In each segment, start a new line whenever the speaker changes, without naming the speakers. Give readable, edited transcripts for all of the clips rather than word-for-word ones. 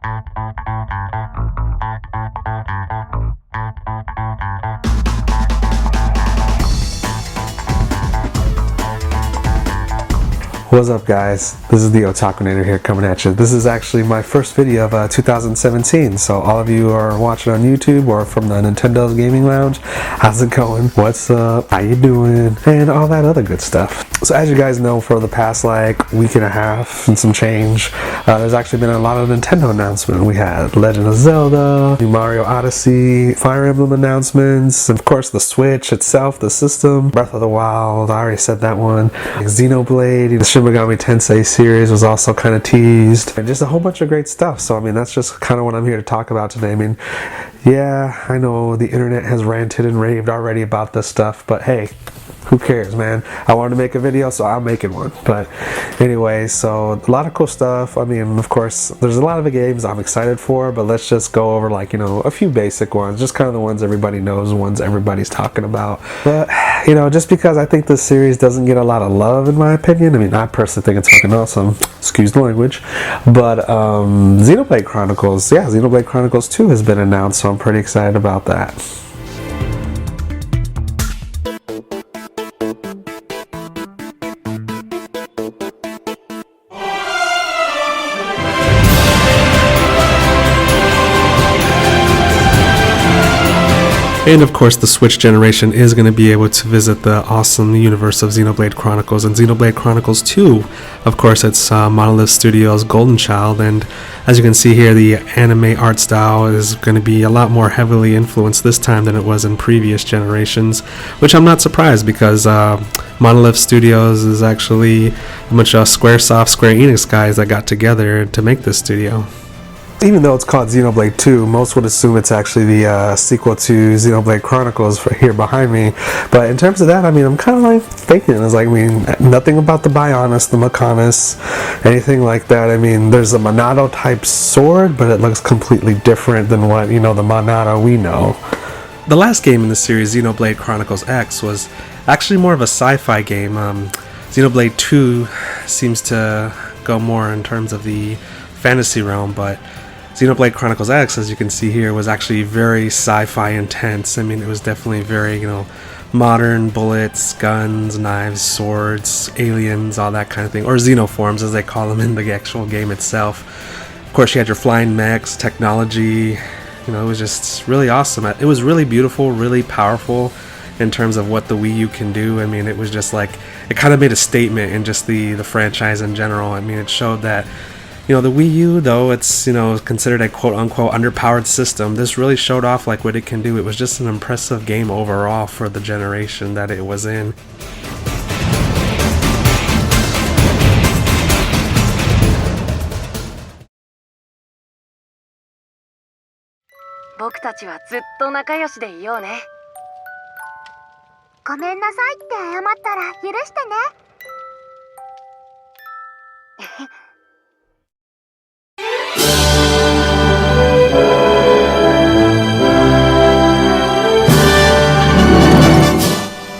What's up, guys? This is the Otakunater here coming at you. This is actually my first video of 2017, so all of you are watching on YouTube or from the Nintendo's Gaming Lounge, how's it going? What's up? How you doing? And all that other good stuff. So as you guys know, for the past like week and a half and some change, there's actually been a lot of Nintendo announcements. We had Legend of Zelda, New Mario Odyssey, Fire Emblem announcements, and of course the Switch itself, the system, Breath of the Wild, I already said that one, Xenoblade, the Shin Megami Tensei series was also kind of teased, and just a whole bunch of great stuff. So I mean, that's just kind of what I'm here to talk about today. I mean, yeah, I know the internet has ranted and raved already about this stuff, but hey, who cares, man? I wanted to make a video, so I'm making one. But anyway, so a lot of cool stuff. I mean, of course, there's a lot of the games I'm excited for, but let's just go over, like, you know, a few basic ones, just kind of the ones everybody knows, the ones everybody's talking about. But, you know, just because I think this series doesn't get a lot of love, in my opinion, I mean, I personally think it's fucking awesome, excuse the language, but Xenoblade Chronicles, yeah, Xenoblade Chronicles 2 has been announced, so I'm pretty excited about that. And of course, the Switch generation is going to be able to visit the awesome universe of Xenoblade Chronicles. And Xenoblade Chronicles 2, of course, it's Monolith Studios' Golden Child. And as you can see here, the anime art style is going to be a lot more heavily influenced this time than it was in previous generations, which I'm not surprised, because Monolith Studios is actually a bunch of Squaresoft, Square Enix guys that got together to make this studio. Even though it's called Xenoblade 2, most would assume it's actually the sequel to Xenoblade Chronicles here behind me. But in terms of that, I mean, I'm kind of like thinking, it's like, I mean, nothing about the Bionis, the Mechonis, anything like that. I mean, there's a Monado type sword, but it looks completely different than what, you know, the Monado we know. The last game in the series, Xenoblade Chronicles X, was actually more of a sci-fi game. Xenoblade 2 seems to go more in terms of the fantasy realm, but Xenoblade Chronicles X, as you can see here, was actually very sci-fi intense. I mean, it was definitely very, you know, modern bullets, guns, knives, swords, aliens, all that kind of thing, or xenoforms as they call them in the actual game itself. Of course, you had your flying mechs, technology, you know, it was just really awesome. It was really beautiful, really powerful in terms of what the Wii U can do. I mean, it was just like, it kind of made a statement in just the franchise in general. I mean, it showed that, you know, the Wii U, though it's, you know, considered a quote-unquote underpowered system, this really showed off like what it can do. It was just an impressive game overall for the generation that it was in.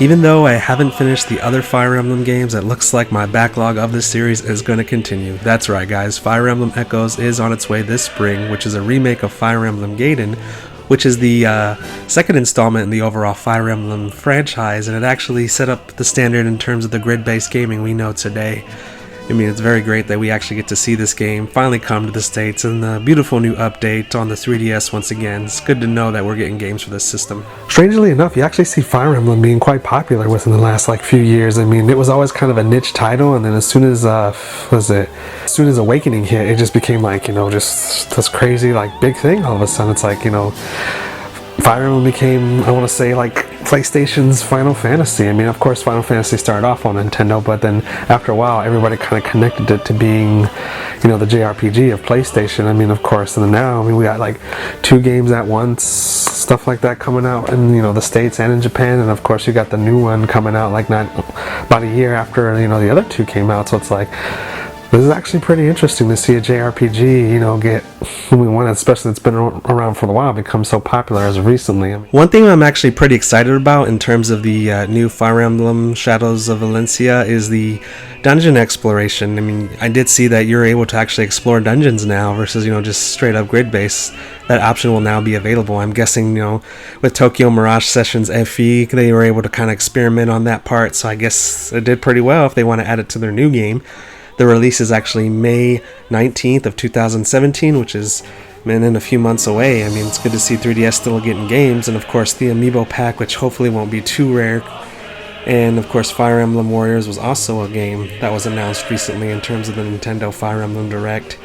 Even though I haven't finished the other Fire Emblem games, it looks like my backlog of this series is going to continue. That's right, guys, Fire Emblem Echoes is on its way this spring, which is a remake of Fire Emblem Gaiden, which is the second installment in the overall Fire Emblem franchise, and it actually set up the standard in terms of the grid-based gaming we know today. I mean, it's very great that we actually get to see this game finally come to the States, and the beautiful new update on the 3DS once again. It's good to know that we're getting games for this system. Strangely enough, you actually see Fire Emblem being quite popular within the last like few years. I mean, it was always kind of a niche title, and then as soon as as soon as Awakening hit, it just became like, you know, just this crazy like big thing. All of a sudden, it's like, you know, Fire Emblem became, I want to say, like PlayStation's Final Fantasy. I mean, of course, Final Fantasy started off on Nintendo, but then after a while, everybody kind of connected it to being, you know, the JRPG of PlayStation. I mean, of course, and then now, I mean, we got like 2 games at once, stuff like that coming out in, you know, the States and in Japan, and of course, you got the new one coming out like not about a year after, you know, the other 2 came out. So it's like, This is actually pretty interesting to see a JRPG, get one, especially that's been around for a while, become so popular as of recently. One thing I'm actually pretty excited about in terms of the new Fire Emblem Shadows of Valencia is the dungeon exploration. I mean, I did see that you're able to actually explore dungeons now versus, just straight up grid base. That option will now be available. I'm guessing, with Tokyo Mirage Sessions FE, they were able to kind of experiment on that part, so I guess it did pretty well if they want to add it to their new game. The release is actually May 19th of 2017, which is, in a few months away. I mean, it's good to see 3DS still getting games, and of course the Amiibo pack, which hopefully won't be too rare. And of course Fire Emblem Warriors was also a game that was announced recently in terms of the Nintendo Fire Emblem Direct.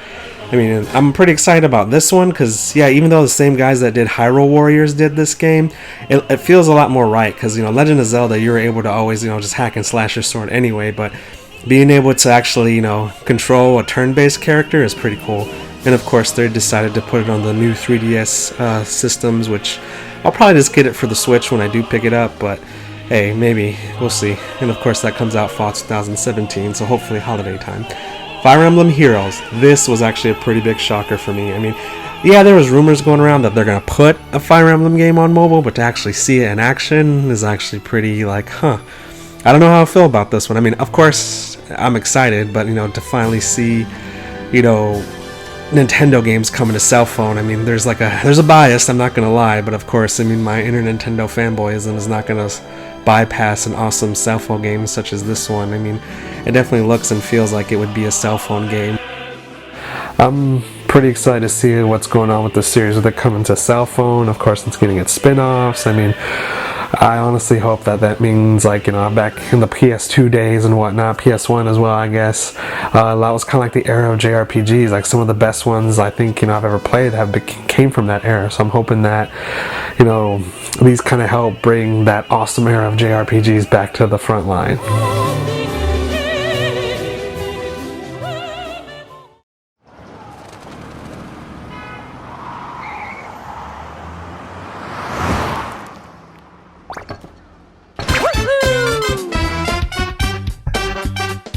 I mean, I'm pretty excited about this one because, even though the same guys that did Hyrule Warriors did this game, it feels a lot more right because, Legend of Zelda, you're able to always, just hack and slash your sword anyway, but being able to actually, control a turn-based character is pretty cool. And of course, they decided to put it on the new 3DS systems, which I'll probably just get it for the Switch when I do pick it up, but hey, maybe. We'll see. And of course, that comes out fall 2017, so hopefully holiday time. Fire Emblem Heroes. This was actually a pretty big shocker for me. I mean, there was rumors going around that they're going to put a Fire Emblem game on mobile, but to actually see it in action is actually pretty I don't know how I feel about this one. I mean, of course, I'm excited, but, to finally see, Nintendo games coming to cell phone. I mean, there's a bias, I'm not going to lie, but of course, my inner Nintendo fanboyism is not going to bypass an awesome cell phone game such as this one. I mean, it definitely looks and feels like it would be a cell phone game. I'm pretty excited to see what's going on with the series with it coming to cell phone. Of course, it's getting its spin-offs. I mean, I honestly hope that means back in the PS2 days and whatnot, PS1 as well, I guess, that was kind of like the era of JRPGs. Like some of the best ones I think I've ever played came from that era. So I'm hoping that these kind of help bring that awesome era of JRPGs back to the front line.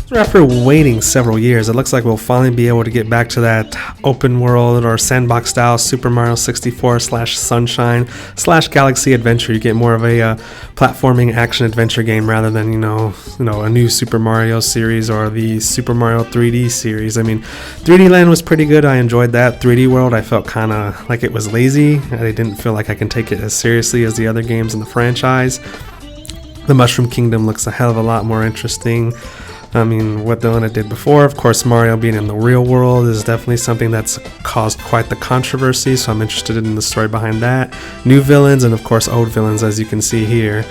After waiting several years, it looks like we'll finally be able to get back to that open world or sandbox style Super Mario 64 / Sunshine / Galaxy Adventure. You get more of a platforming action adventure game rather than a new Super Mario series or the Super Mario 3D series. I mean, 3D Land was pretty good. I enjoyed that. 3D World, I felt kind of like it was lazy. I didn't feel like I can take it as seriously as the other games in the franchise. The Mushroom Kingdom looks a hell of a lot more interesting. I mean, what the one it did before, of course, Mario being in the real world is definitely something that's caused quite the controversy, so I'm interested in the story behind that. New villains and, of course, old villains, as you can see here.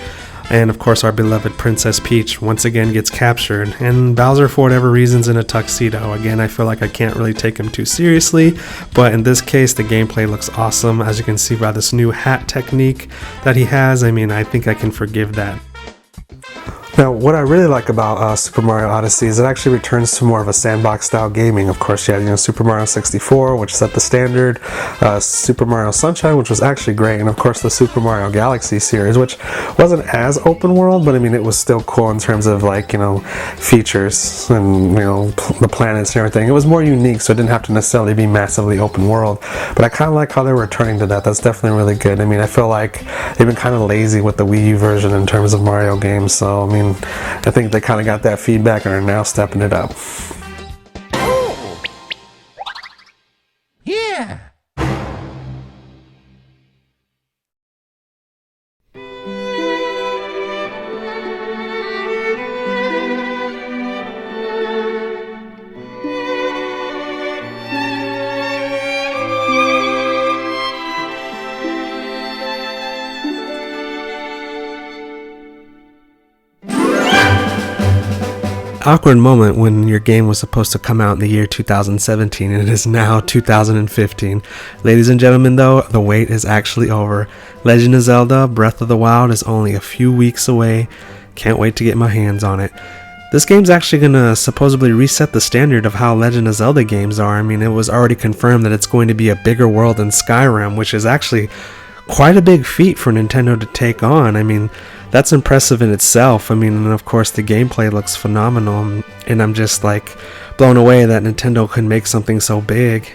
And, of course, our beloved Princess Peach once again gets captured. And Bowser, for whatever reason's in a tuxedo. Again, I feel like I can't really take him too seriously, but in this case, the gameplay looks awesome, as you can see by this new hat technique that he has. I mean, I think I can forgive that. Now, what I really like about Super Mario Odyssey is it actually returns to more of a sandbox-style gaming. Of course, you had Super Mario 64, which set the standard, Super Mario Sunshine, which was actually great, and of course the Super Mario Galaxy series, which wasn't as open world, but I mean, it was still cool in terms of features and the planets and everything. It was more unique, so it didn't have to necessarily be massively open world. But I kind of like how they're returning to that. That's definitely really good. I mean, I feel like they've been kind of lazy with the Wii U version in terms of Mario games, so I mean, I think they kind of got that feedback and are now stepping it up.
Yeah!
Awkward moment when your game was supposed to come out in the year 2017 and it is now 2015. Ladies and gentlemen, though, the wait is actually over. Legend of Zelda Breath of the Wild is only a few weeks away. Can't wait to get my hands on it. This game's actually gonna supposedly reset the standard of how Legend of Zelda games are. I mean, it was already confirmed that it's going to be a bigger world than Skyrim, which is actually quite a big feat for Nintendo to take on. I mean, that's impressive in itself. I mean, and of course the gameplay looks phenomenal, and I'm just like blown away that Nintendo can make something so big.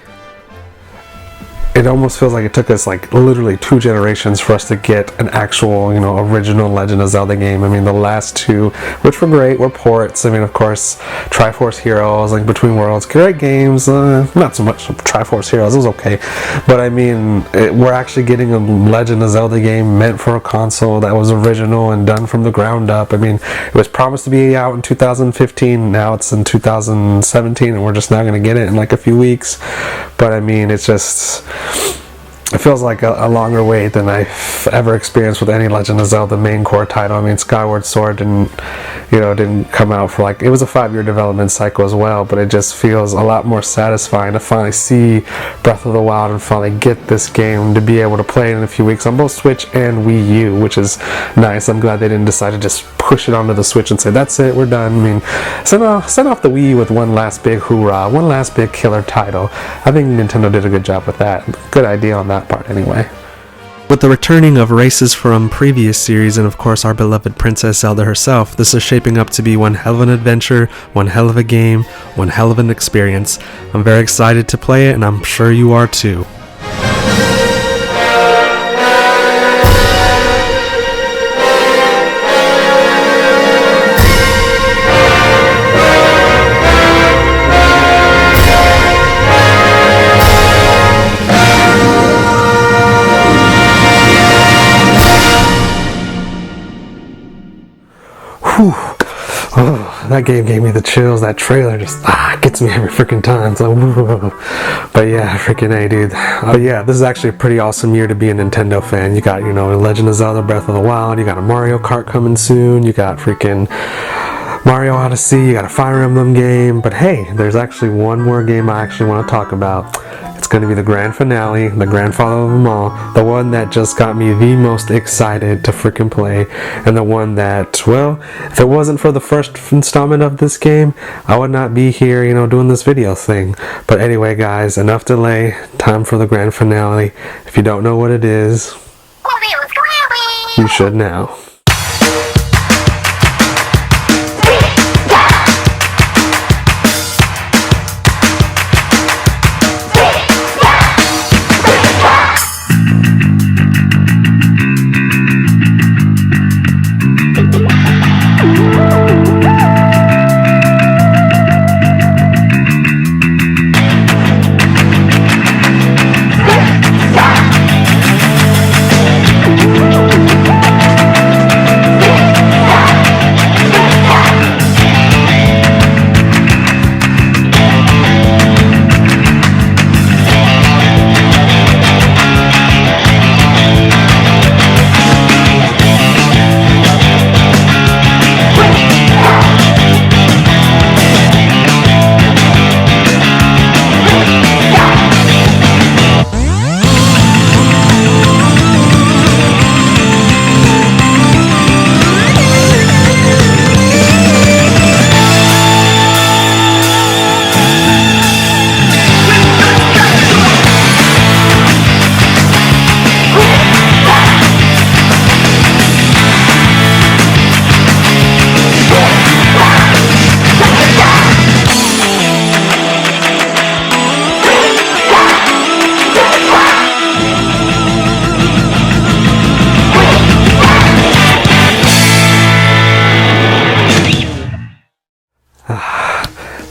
It almost feels like it took us like literally 2 generations for us to get an actual, you know, original Legend of Zelda game. I mean, the last 2, which were great, were ports. I mean, of course, Triforce Heroes, like Between Worlds, great games. Not so much Triforce Heroes, it was okay. But I mean, we're actually getting a Legend of Zelda game meant for a console that was original and done from the ground up. I mean, it was promised to be out in 2015, now it's in 2017, and we're just now going to get it in like a few weeks. But I mean, it's just... it feels like a longer wait than I've ever experienced with any Legend of Zelda main core title. I mean, Skyward Sword didn't come out for like, it was a 5-year development cycle as well, but it just feels a lot more satisfying to finally see Breath of the Wild and finally get this game to be able to play it in a few weeks on both Switch and Wii U, which is nice. I'm glad they didn't decide to just push it onto the Switch and say, that's it, we're done. I mean, send off the Wii U with one last big hoorah, one last big killer title. I think Nintendo did a good job with that. Good idea on that part anyway. With the returning of races from previous series and of course our beloved Princess Zelda herself, this is shaping up to be one hell of an adventure, one hell of a game, one hell of an experience. I'm very excited to play it, and I'm sure you are too. Oh, that game gave me the chills. That trailer just gets me every freaking time. So, but yeah, freaking A, dude. Oh yeah, this is actually a pretty awesome year to be a Nintendo fan. You got, you know, Legend of Zelda Breath of the Wild. You got a Mario Kart coming soon. You got freaking Mario Odyssey. You got a Fire Emblem game. But hey, there's actually one more game I actually want to talk about. It's going to be the grand finale, the grandfather of them all, the one that just got me the most excited to freaking play, and the one that, well, if it wasn't for the first installment of this game, I would not be here, you know, doing this video thing. But anyway, guys, enough delay, time for the grand finale. If you don't know what it is, you should now.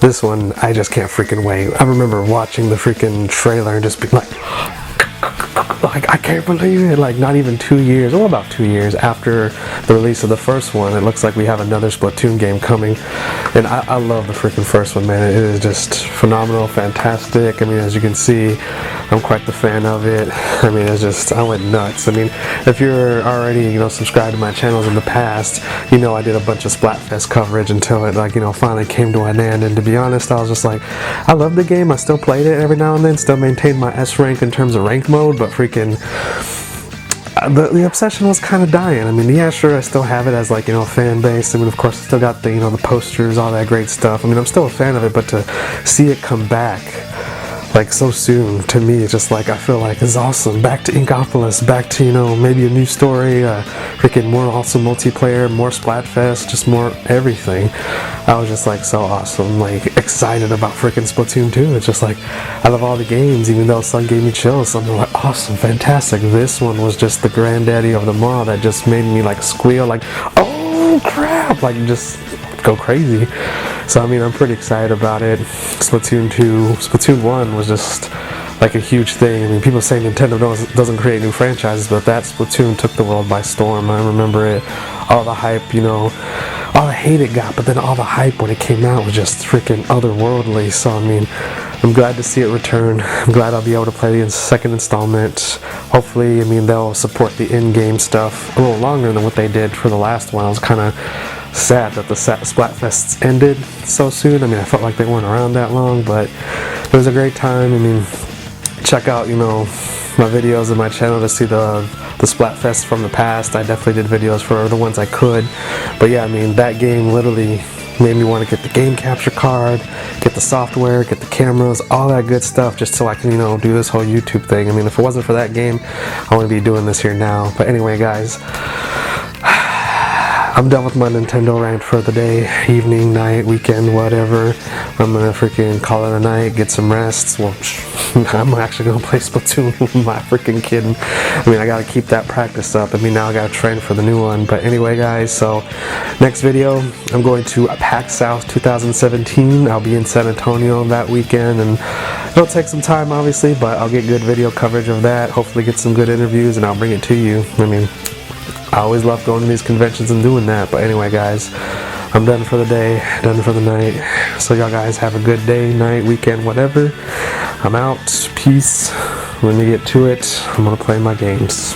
This one, I just can't freaking wait. I remember watching the freaking trailer and just being like, I can't believe it. Like, not even 2 years, well, about 2 years after the release of the first one, it looks like we have another Splatoon game coming. And I love the freaking first one, man. It is just phenomenal, fantastic. I mean, as you can see, I'm quite the fan of it. I mean, it's just, I went nuts. I mean, if you're already, you know, subscribed to my channels in the past, you know I did a bunch of Splatfest coverage until it, like, you know, finally came to an end. And to be honest, I was just like, I love the game. I still played it every now and then, still maintained my S rank in terms of rank mode, but freaking the obsession was kind of dying. I mean, yeah, sure, I still have it as, like, you know, a fan base. I mean, of course, I still got the, you know, the posters, all that great stuff. I mean, I'm still a fan of it, but to see it come back, like so soon. To me, it's just like I feel like it's awesome. Back to Inkopolis, back to, you know, maybe a new story, freaking more awesome multiplayer, more Splatfest, just more everything. I was just like so awesome, like excited about freaking Splatoon 2. It's just like I love all the games, even though some gave me chills. Some were like awesome, fantastic. This one was just the granddaddy of them all that just made me like squeal, like oh crap, like just go crazy. So I mean, I'm pretty excited about it. Splatoon 2, Splatoon 1 was just like a huge thing. I mean, people say Nintendo doesn't create new franchises, but that Splatoon took the world by storm. I remember it, all the hype, you know, all the hate it got, but then all the hype when it came out was just freaking otherworldly. So I mean, I'm glad to see it return. I'm glad I'll be able to play the second installment. Hopefully, I mean, they'll support the in-game stuff a little longer than what they did for the last one. I was kind of sad that the Splatfests ended so soon. I mean, I felt like they weren't around that long, but it was a great time. I mean, check out, you know, my videos on my channel to see the Splatfest from the past. I definitely did videos for the ones I could, but yeah, I mean, that game literally made me want to get the game capture card, get the software, get the cameras, all that good stuff, just so I can, you know, do this whole YouTube thing. I mean, if it wasn't for that game, I wouldn't be doing this here now. But anyway, guys, I'm done with my Nintendo rant for the day, evening, night, weekend, whatever. I'm gonna freaking call it a night, get some rest. Well, I'm actually gonna play Splatoon. Am I freaking kidding? I mean, I gotta keep that practice up. I mean, now I gotta train for the new one. But anyway, guys, so next video, I'm going to PAX South 2017. I'll be in San Antonio that weekend, and it'll take some time, obviously, but I'll get good video coverage of that. Hopefully get some good interviews, and I'll bring it to you. I mean, I always love going to these conventions and doing that. But anyway, guys, I'm done for the day, done for the night. So y'all guys have a good day, night, weekend, whatever. I'm out. Peace. When we get to it, I'm going to play my games.